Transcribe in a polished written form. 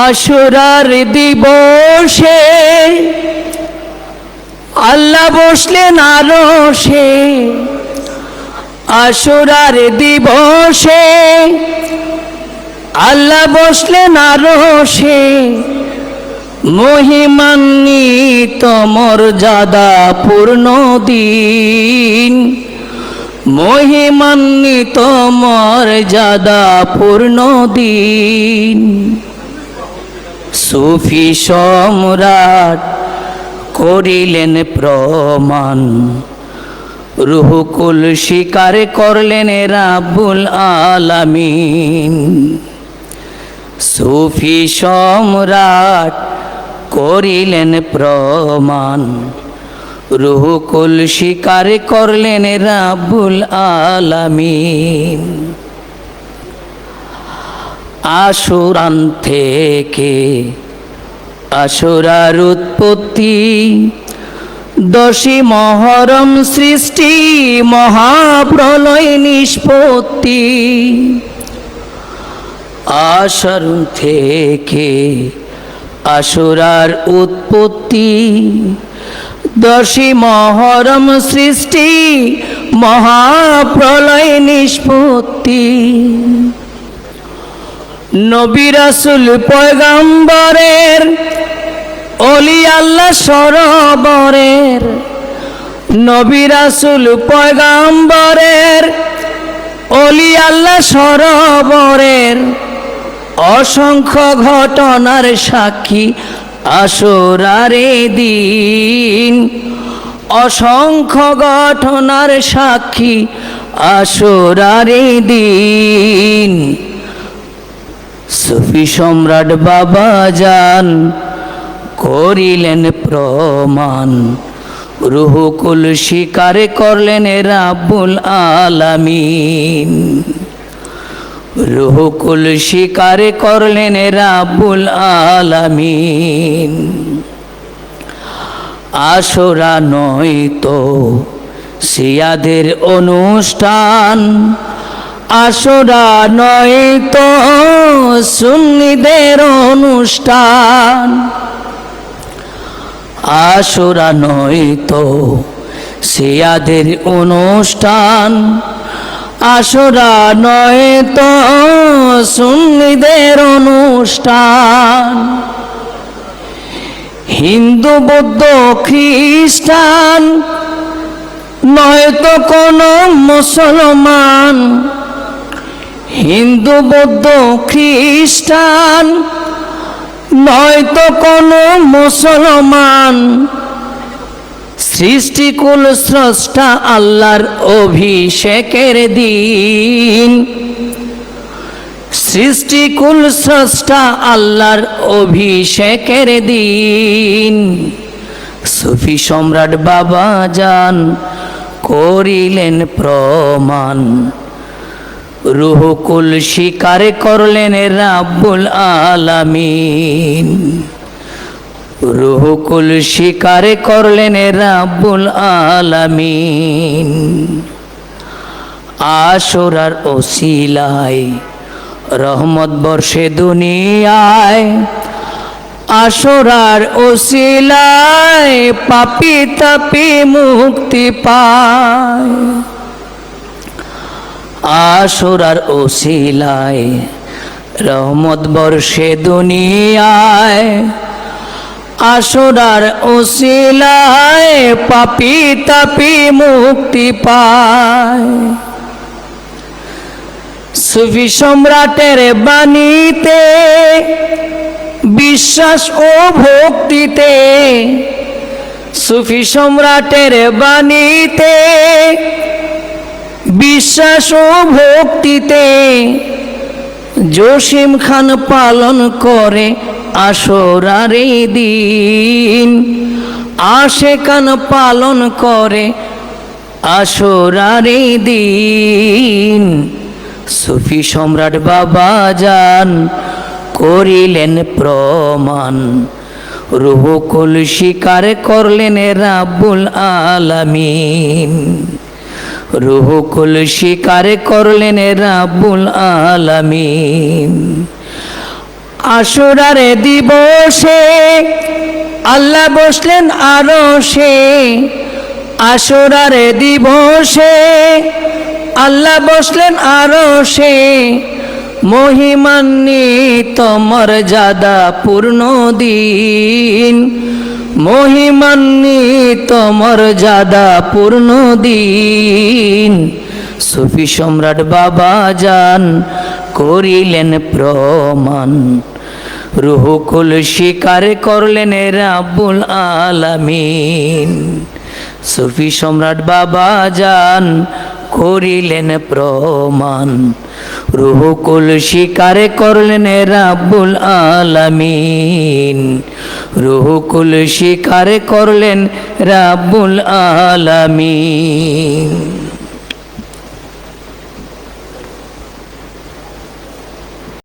আশুরার দিবসে আল্লাহ বসলেন আরশে। আশুরার দিবসে আল্লাহ বসলেন আরশে। মহিমান্বিত মর্যাদা পূর্ণ দিন, মহিমান্বিত মর্যাদা পূর্ণ দিন। সুফি সম্রাট করিলেন প্রমাণ, রুহুকুল স্বীকার করলেন রাব্বুল আলামিন। সুফি সম্রাট করিলেন প্রমাণ, রুহুকুল স্বীকার করলেন রাব্বুল আলামিন। আশুরান থেকে আশুরার উৎপত্তি, 10ই মহরম সৃষ্টি, মহাপ্রলয় নিষ্পত্তি। আশুরান থেকে আশুরার উৎপত্তি, 10ই মহরম সৃষ্টি, মহাপ্রলয় নিষ্পত্তি। নবী রাসূল পয়গম্বরের ওলি আল্লাহ সরবরের, নবী রাসূল পয়গম্বরের ওলি আল্লাহ সরবরের অসংখ্য ঘটনার সাক্ষী আশুরার দিন। অসংখ্য ঘটনার সাক্ষী আশুরার দিন। সুফি সম্রাট বাবাজান করিলেন প্রমাণ, রুহুকুল স্বীকার করলেন রাব্বুল আলামিন। রুহুকুল স্বীকার করলেন রাব্বুল আলামিন। আশুরা নয় তো শিয়াদের অনুষ্ঠান, আশুরা নয় তো সুন্নিদের অনুষ্ঠান। আশুরা নয় তো শিয়াদের অনুষ্ঠান, আশুরা নয় তো সুন্নিদের অনুষ্ঠান। হিন্দু বৌদ্ধ খ্রিস্টান নয় তো কোনো মুসলমান। হিন্দু বৌদ্ধ খ্রিস্টান নয় তো কোনো মুসলমান। সৃষ্টিকুল স্রষ্টা আল্লাহর অভিষেকের দিন। সৃষ্টিকুল স্রষ্টা আল্লাহর অভিষেকের দিন। সুফি সম্রাট বাবাজান করিলেন প্রমাণ, রুহুকুল স্বীকার করলেন রাব্বুল আলামিন। রুহুকুল স্বীকার করলেন রাব্বুল আলামিন। আশুরার ওসিলায় রহমত বর্ষে দুনিয়ায়, আশুরার ওসিলায় পাপী তাপী মুক্তি পায়। আশুরার ওসিলায় রহমত বর্ষে দুনিয়ায়, আশুরার ওসিলায় পাপী তাপী মুক্তি পায়। সুফি সম্রাটের বাণীতে বিশ্বাস ও ভক্তিতে, সুফি সম্রাটের বাণীতে বিশ্বাস ও ভক্তিতে জসিম খান পালন করে আশুরার দিন। আশেকান পালন করে আশুরার দিন। সুফি সম্রাট বাবাজান করিলেন প্রমাণ, রুহুকুল স্বীকার করলেন রাব্বুল আলামিন। রুহুকুল স্বীকার করলেন রাব্বুল আলামিন। আশুরার দিবসে আল্লাহ বসলেন আরশে, আশুরার দিবসে আল্লাহ বসলেন আরশে, মহিমান্বিত মর্যাদা পূর্ণ দিন, মহিমান্বিত মর্যাদা পূর্ণ দিন। সুফি সম্রাট বাবাজান করিলেন প্রমাণ, রুহুকুল স্বীকার করলেন রাব্বুল আলামিন। সুফি সম্রাট বাবাজান করিলেন প্রমাণ, রুহুকুল স্বীকার করলেন রাব্বুল আলামিন, রুহুকুল স্বীকার করলেন রাব্বুল আলামিন।